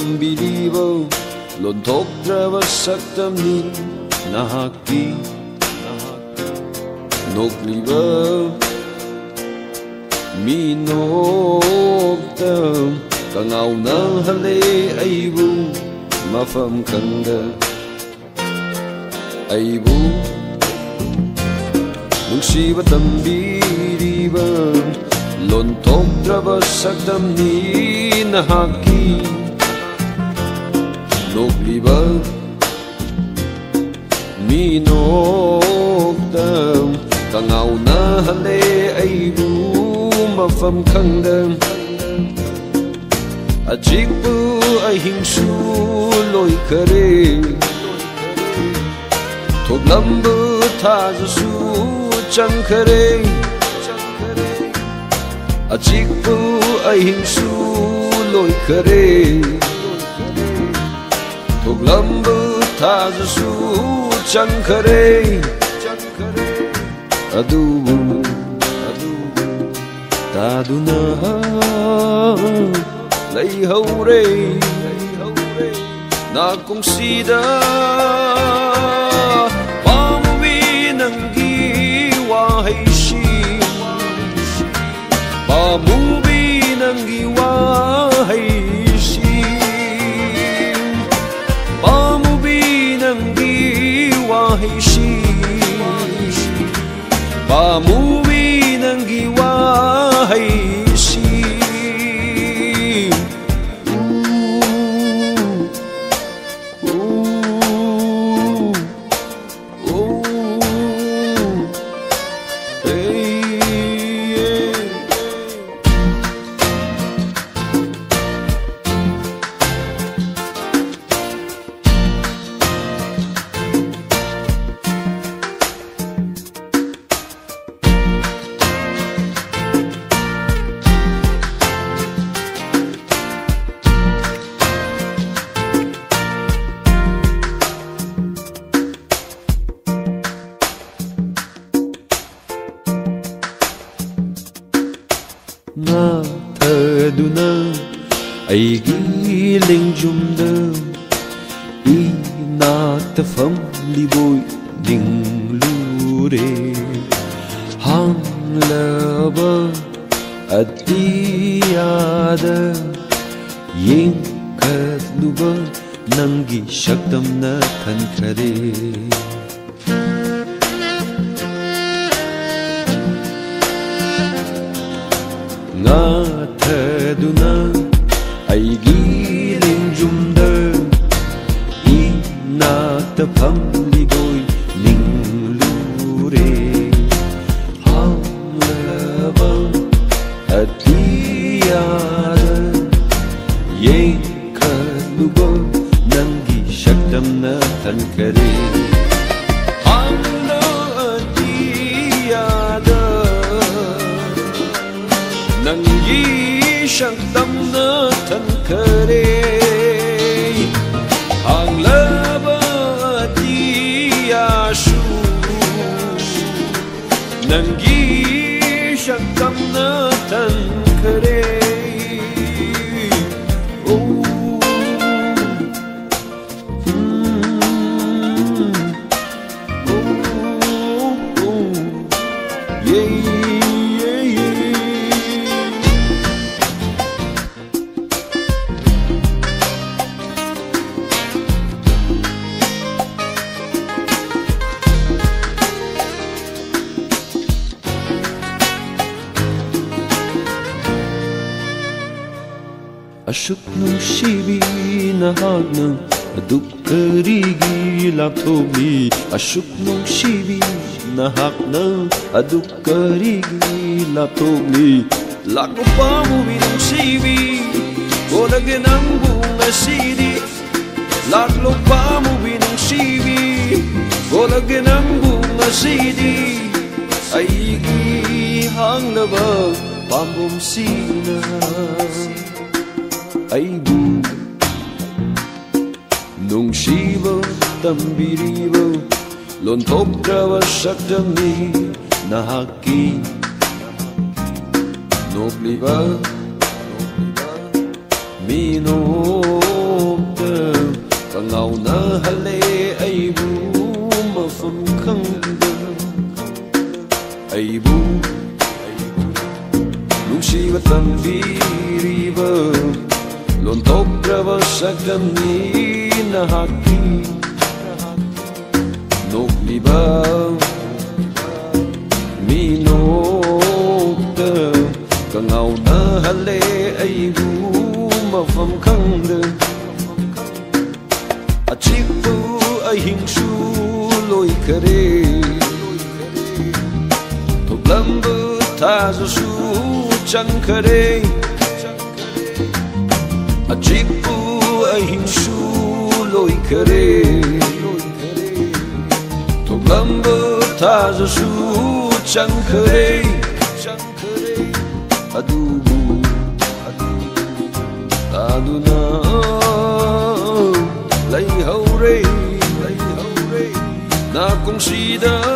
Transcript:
tambiriba lonthoktraba saktamni nahakki nokliba minokta kangauna hale aibu mafam khangda aibu nungsiba tambiriba lonthoktraba saktamni nahakki nokliba minokta kangauna hale aibu mafam khangda ajikbu ahingsu loi khare thoklambu thajasu changkhare ajikbu ahingsu loi khare thoklambu thajasu changkhare adubu taduna leihore na kungsida pamubi nangi wahaishi pamubi nangi wahaishi pamubi nangi wahaishi pamubi nangi wahaishi na thaduna aigi lingjumda I natafam liboi dinglure hanglaba atiyada yenkatluba nangi shaktamna thankhare nga thaduna aigi lingjumda I natafam liboi ninglure hanglaba atiyada yenkatluba nangi shaktamna thankhare nangi shaktamna thankhare hanglaba tiyashu nangi shaktamna thankhare ashuk nungsibi nahagna aduk karigi lapthobi ashuk nungsibi nahagna aduk karigi lapthobi lakno pamubi nungsibi golage nang bunga sidi lakno pamubi nungsibi golage nang bunga sidi aigi hanglaba pambum sina aibu nungsiba tambiriba lonthoktraba saktamni nahakki nokliba minokta ngào hale ai bu mà phẩm khăng ai bu nung si va tam vi river lon top rava sakam ni na haki nok liba mi nok ngào hale ai bu mà phẩm khăng Achipu ay hingshu loy kare Tuglambu tazo su chan kare Achipu ay hingshu loy kare Tuglambu tazo su chan kare Adubu Aduna lấy hậu rê na cũng si đã